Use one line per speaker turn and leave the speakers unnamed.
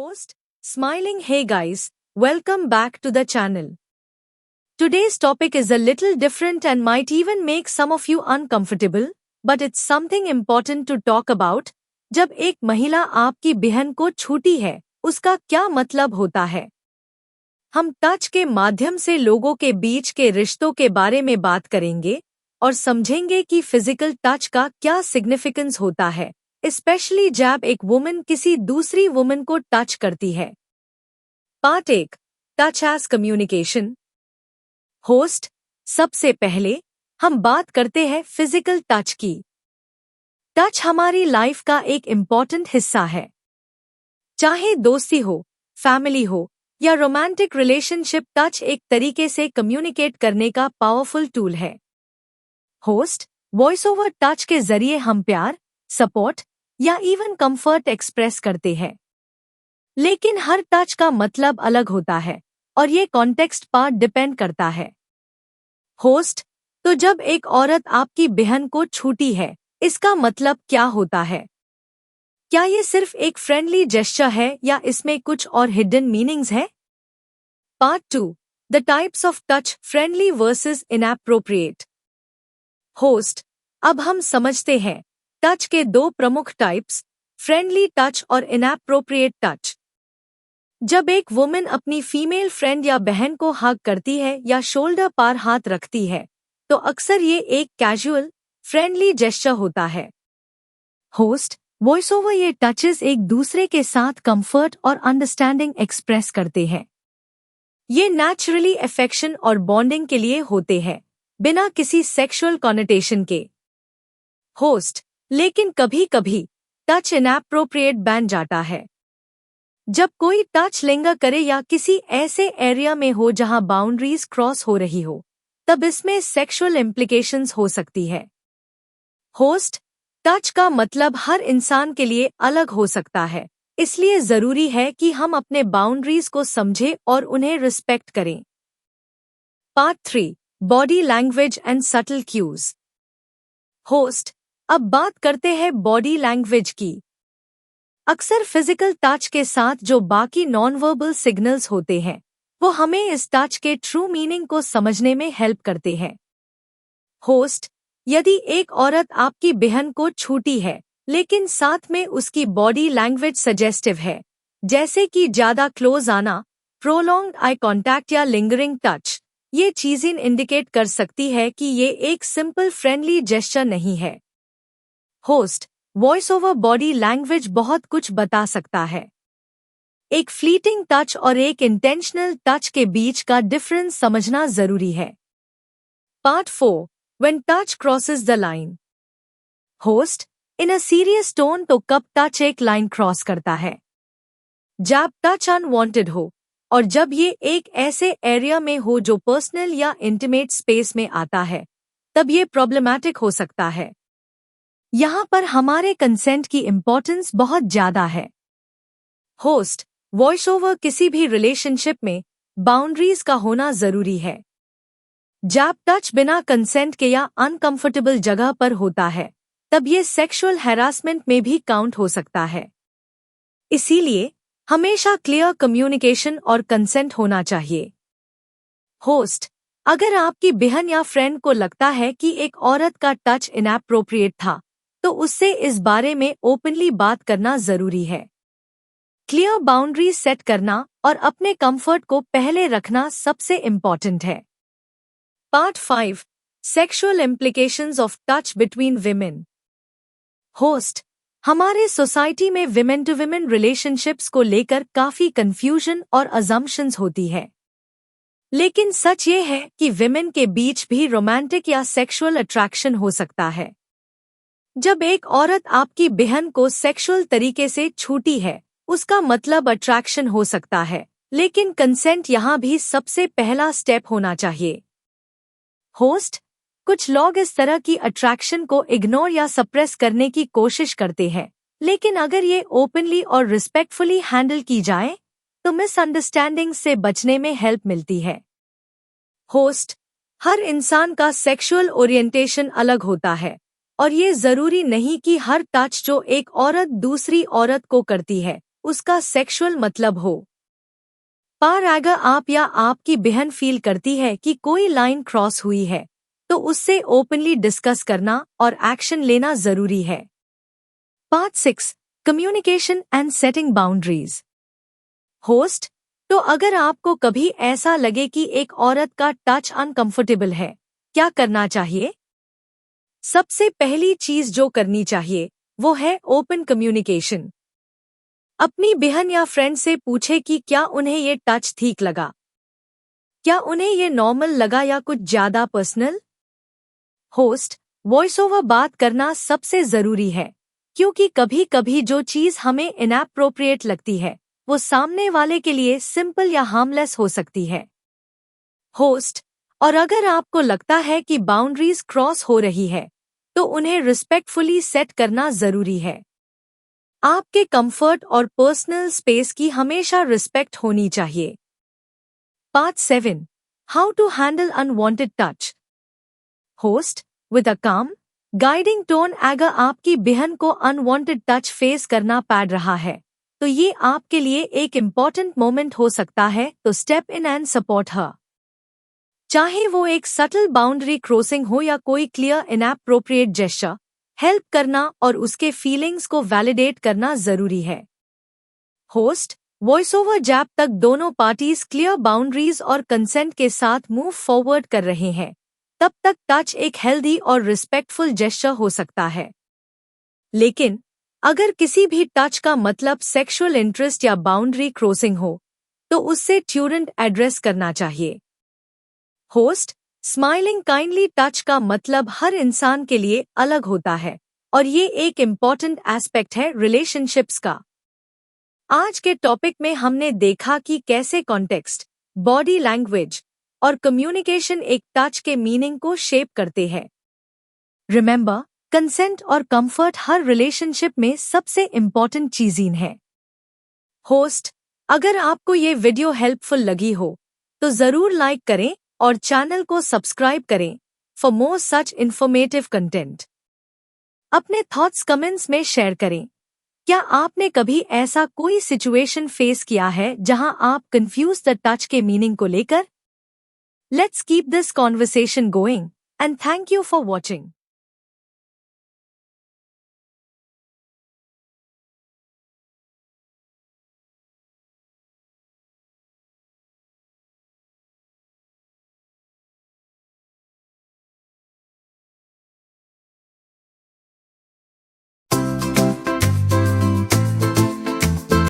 host, smiling. Hey guys, welcome back to the channel. Today's topic is a little different and might even make some of you uncomfortable, but it's something important to talk about. जब एक महिला आपकी बहन को छूती है, उसका क्या मतलब होता है? हम टच के माध्यम से लोगों के बीच के रिश्तों के बारे में बात करेंगे और समझेंगे कि फिजिकल टच का क्या सिग्निफिकेंस होता है, स्पेशली जब एक वुमन किसी दूसरी वुमन को टच करती है। Part 1, touch as communication. Host, सबसे पहले हम बात करते हैं फिजिकल टच की। टच हमारी लाइफ का एक इम्पॉर्टेंट हिस्सा है। चाहे दोस्ती हो, फैमिली हो या रोमांटिक रिलेशनशिप, टच एक तरीके से कम्युनिकेट करने का पावरफुल टूल है। होस्ट, वॉइस ओवर टच के जरिए हम प्यार, सपोर्ट या इवन कंफर्ट एक्सप्रेस करते हैं। लेकिन हर टच का मतलब अलग होता है और ये कॉन्टेक्स्ट पर डिपेंड करता है। होस्ट, तो जब एक औरत आपकी बहन को छूती है, इसका मतलब क्या होता है? क्या ये सिर्फ एक फ्रेंडली जेस्चर है या इसमें कुछ और हिडन मीनिंग्स है? Part 2, the types of touch, friendly versus inappropriate. Host, अब हम समझते हैं टच के दो प्रमुख टाइप्स, फ्रेंडली टच और इनएप्रोप्रिएट टच। जब एक वुमन अपनी फीमेल फ्रेंड या बहन को हग करती है या शोल्डर पर हाथ रखती है, तो अक्सर ये एक कैजुअल, फ्रेंडली जेस्चर होता है। होस्ट, वॉइस ओवर ये टचेस एक दूसरे के साथ कंफर्ट और अंडरस्टैंडिंग एक्सप्रेस करते हैं। ये नेचुरली अफेक्शन और बॉन्डिंग के लिए होते हैं, बिना किसी सेक्सुअल कॉनोटेशन के। होस्ट, लेकिन कभी कभी टच इनएप्रोप्रिएट बन जाता है। जब कोई टच लिंगर करे या किसी ऐसे एरिया में हो जहां बाउंड्रीज क्रॉस हो रही हो, तब इसमें सेक्सुअल इम्प्लीकेशंस हो सकती है। होस्ट, टच का मतलब हर इंसान के लिए अलग हो सकता है, इसलिए जरूरी है कि हम अपने बाउंड्रीज को समझें और उन्हें रिस्पेक्ट करें। Part 3, body language and subtle cues. Host, अब बात करते हैं बॉडी लैंग्वेज की। अक्सर फिजिकल टच के साथ जो बाकी नॉन वर्बल सिग्नल्स होते हैं, वो हमें इस टच के ट्रू मीनिंग को समझने में हेल्प करते हैं। होस्ट, यदि एक औरत आपकी बहन को छूती है, लेकिन साथ में उसकी बॉडी लैंग्वेज सजेस्टिव है, जैसे कि ज्यादा क्लोज आना, प्रोलॉन्ग्ड आई कॉन्टैक्ट या लिंगरिंग टच, ये चीजें इंडिकेट कर सकती है कि ये एक सिंपल फ्रेंडली जेस्चर नहीं है। Host, voice over body language बहुत कुछ बता सकता है। एक फ्लीटिंग टच और एक इंटेंशनल टच के बीच का डिफरेंस समझना जरूरी है। Part 4, when touch crosses the line. Host, in a serious tone, तो कब टच एक लाइन क्रॉस करता है? जब टच अनवांटेड हो और जब ये एक ऐसे एरिया में हो जो पर्सनल या इंटीमेट स्पेस में आता है, तब ये प्रॉब्लमैटिक हो सकता है। यहाँ पर हमारे कंसेंट की इम्पोर्टेंस बहुत ज्यादा है। होस्ट, वॉइस ओवर किसी भी रिलेशनशिप में बाउंड्रीज का होना जरूरी है। जब टच बिना कंसेंट के या अनकंफर्टेबल जगह पर होता है, तब ये सेक्सुअल हैरासमेंट में भी काउंट हो सकता है। इसीलिए हमेशा क्लियर कम्युनिकेशन और कंसेंट होना चाहिए। होस्ट, अगर आपकी बहन या फ्रेंड को लगता है कि एक औरत का टच इनएप्रोप्रिएट था, तो उससे इस बारे में ओपनली बात करना जरूरी है। क्लियर बाउंड्री सेट करना और अपने कंफर्ट को पहले रखना सबसे इम्पॉर्टेंट है। Part 5, sexual implications of touch between women. Host, हमारे सोसाइटी में विमेन टू विमेन रिलेशनशिप्स को लेकर काफी कंफ्यूजन और अजम्पशंस होती है। लेकिन सच ये है कि विमेन के बीच भी रोमांटिक या सेक्सुअल अट्रैक्शन हो सकता है। जब एक औरत आपकी बहन को सेक्सुअल तरीके से छूती है, उसका मतलब अट्रैक्शन हो सकता है, लेकिन कंसेंट यहाँ भी सबसे पहला स्टेप होना चाहिए। होस्ट, कुछ लोग इस तरह की अट्रैक्शन को इग्नोर या सप्रेस करने की कोशिश करते हैं, लेकिन अगर ये ओपनली और रिस्पेक्टफुली हैंडल की जाए, तो मिसअंडरस्टैंडिंग से बचने में हेल्प मिलती है। होस्ट, हर इंसान का सेक्सुअल ओरिएंटेशन अलग होता है और ये जरूरी नहीं कि हर टच जो एक औरत दूसरी औरत को करती है, उसका सेक्सुअल मतलब हो। पर अगर आप या आपकी बहन फील करती है कि कोई लाइन क्रॉस हुई है, तो उससे ओपनली डिस्कस करना और एक्शन लेना जरूरी है। Part 6, communication and setting boundaries. Host, तो अगर आपको कभी ऐसा लगे कि एक औरत का टच अनकंफर्टेबल है, क्या करना चाहिए? सबसे पहली चीज जो करनी चाहिए वो है ओपन कम्युनिकेशन। अपनी बहन या फ्रेंड से पूछे कि क्या उन्हें ये टच ठीक लगा, क्या उन्हें ये नॉर्मल लगा या कुछ ज्यादा पर्सनल। होस्ट, वॉइस ओवर बात करना सबसे जरूरी है, क्योंकि कभी कभी जो चीज हमें इनएप्रोप्रिएट लगती है वो सामने वाले के लिए सिंपल या हार्मलेस हो सकती है। होस्ट, और अगर आपको लगता है कि बाउंड्रीज क्रॉस हो रही है, तो उन्हें रिस्पेक्टफुली सेट करना जरूरी है। आपके कंफर्ट और पर्सनल स्पेस की हमेशा रिस्पेक्ट होनी चाहिए। Part 7, how to handle unwanted touch. Host, with a calm guiding tone, अगर आपकी बहन को अनवांटेड टच फेस करना पड़ रहा है, तो ये आपके लिए एक इम्पॉर्टेंट मोमेंट हो सकता है, तो स्टेप इन एंड सपोर्ट हर। चाहे वो एक सटल बाउंड्री क्रॉसिंग हो या कोई क्लियर इनएप्रोप्रिएट जेस्चर, हेल्प करना और उसके फीलिंग्स को वैलिडेट करना जरूरी है। होस्ट, वॉइस ओवर जब तक दोनों पार्टीज क्लियर बाउंड्रीज और कंसेंट के साथ मूव फॉरवर्ड कर रहे हैं, तब तक टच एक हेल्दी और रिस्पेक्टफुल जेस्चर हो सकता है। लेकिन अगर किसी भी टच का मतलब सेक्सुअल इंटरेस्ट या बाउंड्री क्रॉसिंग हो, तो उससे ट्यूरेंट एड्रेस करना चाहिए। होस्ट, स्माइलिंग काइंडली टच का मतलब हर इंसान के लिए अलग होता है, और ये एक इम्पॉर्टेंट एस्पेक्ट है रिलेशनशिप्स का। आज के टॉपिक में हमने देखा कि कैसे कॉन्टेक्स्ट, बॉडी लैंग्वेज और कम्युनिकेशन एक टच के मीनिंग को शेप करते हैं। रिमेंबर, कंसेंट और कंफर्ट हर रिलेशनशिप में सबसे इम्पॉर्टेंट चीजें हैं। होस्ट, अगर आपको ये वीडियो हेल्पफुल लगी हो, तो जरूर लाइक करें और चैनल को सब्सक्राइब करें for more such informative content. अपने थॉट्स कमेंट्स में शेयर करें। क्या आपने कभी ऐसा कोई सिचुएशन फेस किया है जहां आप कंफ्यूज द टच के मीनिंग को लेकर? Let's keep this conversation going and thank you for watching.